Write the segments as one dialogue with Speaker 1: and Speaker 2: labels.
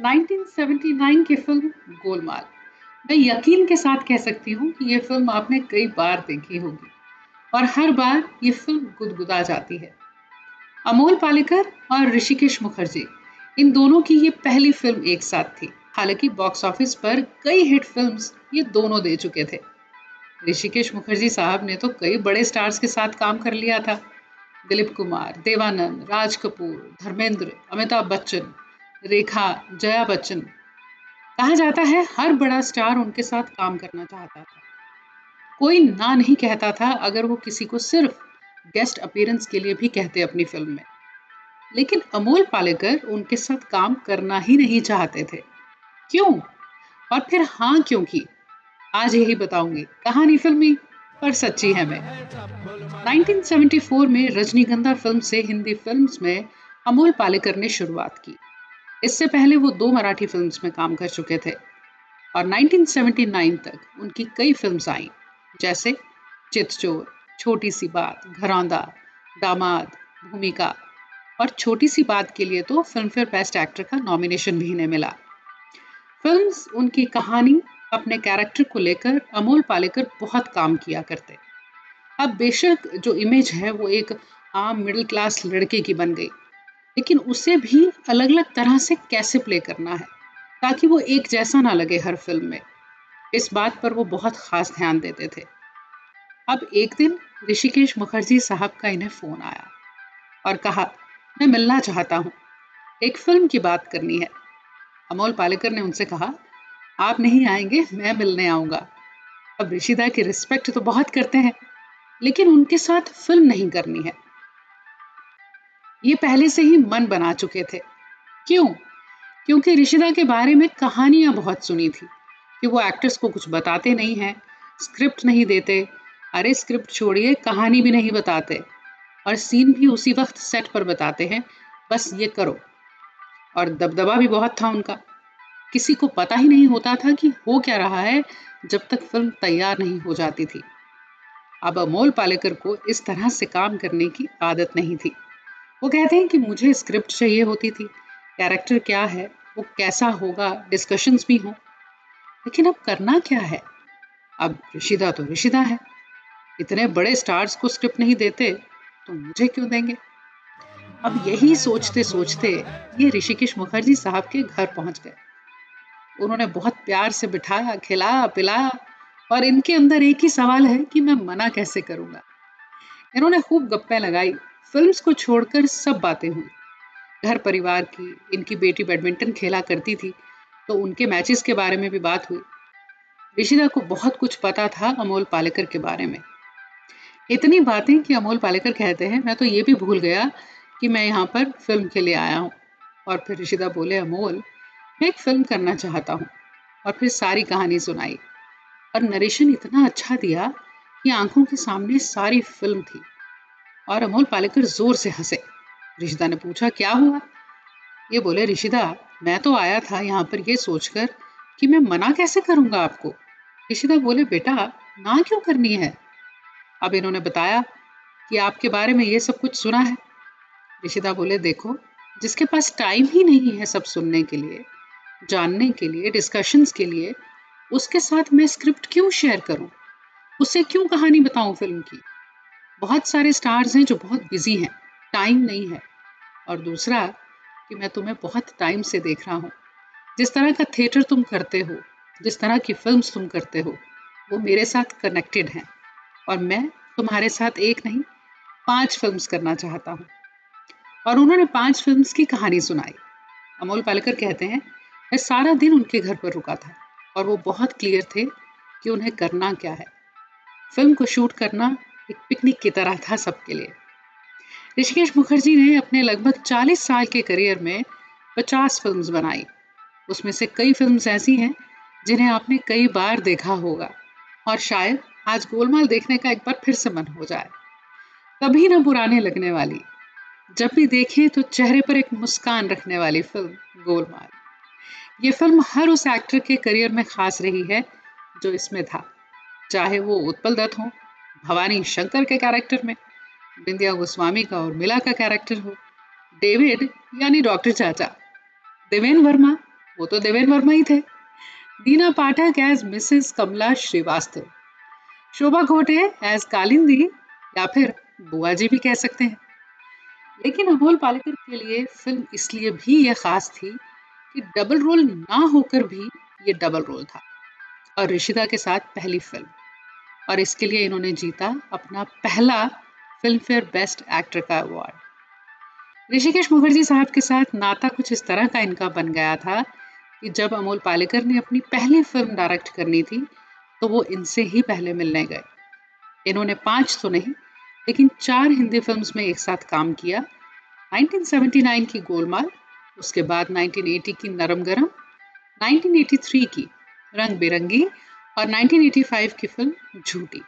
Speaker 1: 1979 की फिल्म गोलमाल। मैं यकीन के साथ कह सकती हूँ कि ये फिल्म आपने कई बार देखी होगी और हर बार ये फिल्म गुदगुदा जाती है। अमोल पालेकर और ऋषिकेश मुखर्जी, इन दोनों की ये पहली फिल्म एक साथ थी। हालांकि बॉक्स ऑफिस पर कई हिट फिल्म्स ये दोनों दे चुके थे। ऋषिकेश मुखर्जी साहब ने तो कई बड़े स्टार्स के साथ काम कर लिया था। दिलीप कुमार, देवानंद, राज कपूर, धर्मेंद्र, अमिताभ बच्चन, रेखा, जया बच्चन। कहा जाता है हर बड़ा स्टार उनके साथ काम करना चाहता था। कोई ना नहीं कहता था अगर वो किसी को सिर्फ गेस्ट अपीयरेंस के लिए भी कहते अपनी फिल्म में। लेकिन अमोल पालेकर उनके साथ काम करना ही नहीं चाहते थे। क्यों? और फिर हाँ क्यों की? आज यही बताऊंगी। कहानी फिल्मी पर सच्ची है मैं। 1974 में रजनीगंधा फिल्म से हिंदी फिल्म्स में अमोल पालेकर ने शुरुआत की। इससे पहले वो 2 मराठी फिल्म्स में काम कर चुके थे और 1979 तक उनकी कई फिल्म्स आईं, जैसे चितचोर, छोटी सी बात, घरौंदा, दामाद, भूमिका और छोटी सी बात के लिए तो फिल्म फेयर बेस्ट एक्टर का नॉमिनेशन भी इन्हें मिला। फिल्म्स, उनकी कहानी, अपने कैरेक्टर को लेकर अमोल पालेकर बहुत काम किया करते। अब बेशक जो इमेज है वो एक आम मिडिल क्लास लड़के की बन गई, लेकिन उसे भी अलग-अलग तरह से कैसे प्ले करना है ताकि वो एक जैसा ना लगे हर फिल्म में। इस बात पर वो बहुत खास ध्यान देते थे। अब एक दिन ऋषिकेश मुखर्जी साहब का इन्हें फ़ोन आया और कहा, मैं मिलना चाहता हूँ, एक फ़िल्म की बात करनी है। अमोल पालेकर ने उनसे कहा, आप नहीं आएँगे, मैं मिलने आऊँगा। अब ऋषिदा की रिस्पेक्ट तो बहुत करते हैं, लेकिन उनके साथ फ़िल्म नहीं करनी है। ये पहले से ही मन बना चुके थे। क्यों? क्योंकि ऋषिदा के बारे में कहानियाँ बहुत सुनी थी कि वो एक्टर्स को कुछ बताते नहीं हैं, स्क्रिप्ट नहीं देते। अरे स्क्रिप्ट छोड़िए, कहानी भी नहीं बताते और सीन भी उसी वक्त सेट पर बताते हैं, बस ये करो। और दबदबा भी बहुत था उनका। किसी को पता ही नहीं होता था कि हो क्या रहा है जब तक फिल्म तैयार नहीं हो जाती थी। अब अमोल पालेकर को इस तरह से काम करने की आदत नहीं थी। वो कहते हैं कि मुझे स्क्रिप्ट चाहिए होती थी, कैरेक्टर क्या है, वो कैसा होगा, डिस्कशंस भी हों। लेकिन अब करना क्या है? अब ऋषिदा तो ऋषिदा है। इतने बड़े स्टार्स को स्क्रिप्ट नहीं देते, तो मुझे क्यों देंगे? अब यही सोचते-सोचते ये ऋषिकेश मुखर्जी साहब के घर पहुँच गए। उन्होंने बहुत प्यार से बिठाया, खिलाया, पिलाया और इनके अंदर एक ही सवाल है कि मैं मना कैसे करूँगा? इन्होंने खूब गप्पें लगाई, फ़िल्म्स को छोड़कर सब बातें हुई। घर परिवार की, इनकी बेटी बैडमिंटन खेला करती थी, तो उनके मैचेस के बारे में भी बात हुई। ऋषिदा को बहुत कुछ पता था अमोल पालेकर के बारे में। इतनी बातें कि अमोल पालेकर कहते हैं, मैं तो ये भी भूल गया कि मैं यहाँ पर फ़िल्म के लिए आया हूँ। और फिर ऋषिदा बोले, अमोल, मैं एक फ़िल्म करना चाहता हूँ। और फिर सारी कहानी सुनाई और नरेशन इतना अच्छा दिया कि आँखों के सामने सारी फ़िल्म थी और अमोल पालेकर ज़ोर से हँसे। ऋषिदा ने पूछा, क्या हुआ? ये बोले, ऋषिदा, मैं तो आया था यहाँ पर ये सोचकर कि मैं मना कैसे करूँगा आपको। ऋषिदा बोले, बेटा, ना क्यों करनी है? अब इन्होंने बताया कि आपके बारे में ये सब कुछ सुना है। ऋषिदा बोले, देखो, जिसके पास टाइम ही नहीं है सब सुनने के लिए, जानने के लिए, डिस्कशंस के लिए, उसके साथ मैं स्क्रिप्ट क्यों शेयर करूं? उसे क्यों कहानी बताऊं फिल्म की? बहुत सारे स्टार्स हैं जो बहुत बिजी हैं, टाइम नहीं है। और दूसरा कि मैं तुम्हें बहुत टाइम से देख रहा हूँ। जिस तरह का थिएटर तुम करते हो, जिस तरह की फिल्म्स तुम करते हो, वो मेरे साथ कनेक्टेड हैं और मैं तुम्हारे साथ एक नहीं 5 फिल्म्स करना चाहता हूँ। और उन्होंने 5 फिल्म्स की कहानी सुनाई। अमोल पालेकर कहते हैं, मैं सारा दिन उनके घर पर रुका था और वो बहुत क्लियर थे कि उन्हें करना क्या है। फिल्म को शूट करना एक पिकनिक की तरह था सबके लिए। ऋषिकेश मुखर्जी ने अपने लगभग 40 साल के करियर में 50 फिल्म्स बनाई। उसमें से कई फिल्म्स ऐसी हैं जिन्हें आपने कई बार देखा होगा और शायद आज गोलमाल देखने का एक बार फिर से मन हो जाए। कभी ना पुराने लगने वाली, जब भी देखें तो चेहरे पर एक मुस्कान रखने वाली फिल्म गोलमाल। ये फिल्म हर उस एक्टर के करियर में खास रही है जो इसमें था, चाहे वो उत्पल दत्त हो भवानी शंकर के कैरेक्टर में, बिंदिया गोस्वामी का उर्मिला का कैरेक्टर हो, डेविड यानी डॉक्टर चाचा, देवेन वर्मा वो तो देवेन वर्मा ही थे। दीना पाठक एज मिसेस कमला श्रीवास्तव, शोभा घोटे एज कालिंदी या फिर बुआ जी भी कह सकते हैं। लेकिन अमोल पालेकर के लिए फिल्म इसलिए भी ये खास थी कि डबल रोल ना होकर भी ये डबल रोल था और ऋषिता के साथ पहली फिल्म, और इसके लिए इन्होंने जीता अपना पहला फिल्म फेयर बेस्ट एक्टर का अवार्ड। ऋषिकेश मुखर्जी साहब के साथ नाता कुछ इस तरह का इनका बन गया था कि जब अमोल पालेकर ने अपनी पहली फिल्म डायरेक्ट करनी थी तो वो इनसे ही पहले मिलने गए। इन्होंने 5 तो नहीं लेकिन 4 हिंदी फिल्म्स में एक साथ काम किया। 1979 की गोलमाल, उसके बाद 1980 की नरम गरम, 1983 की रंग बिरंगी और 1985 की फिल्म झूठी।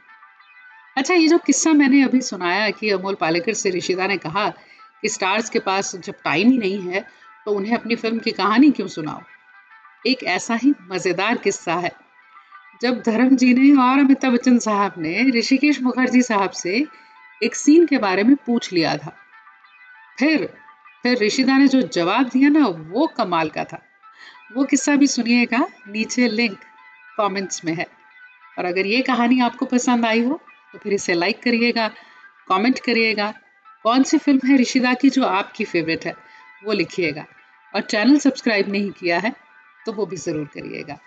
Speaker 1: अच्छा, ये जो किस्सा मैंने अभी सुनाया कि अमोल पालेकर से ऋषिता ने कहा कि स्टार्स के पास जब टाइम ही नहीं है तो उन्हें अपनी फिल्म की कहानी क्यों सुनाओ, एक ऐसा ही मज़ेदार किस्सा है जब धर्म जी ने और अमिताभ बच्चन साहब ने ऋषिकेश मुखर्जी साहब से एक सीन के बारे में पूछ लिया था। फिर फिर ऋषिता ने जो जवाब दिया ना, वो कमाल का था। वो किस्सा भी सुनिएगा, नीचे लिंक कमेंट्स में है। और अगर ये कहानी आपको पसंद आई हो तो फिर इसे लाइक करिएगा, कमेंट करिएगा। कौन सी फिल्म है ऋषिता की जो आपकी फेवरेट है वो लिखिएगा, और चैनल सब्सक्राइब नहीं किया है तो वो भी ज़रूर करिएगा।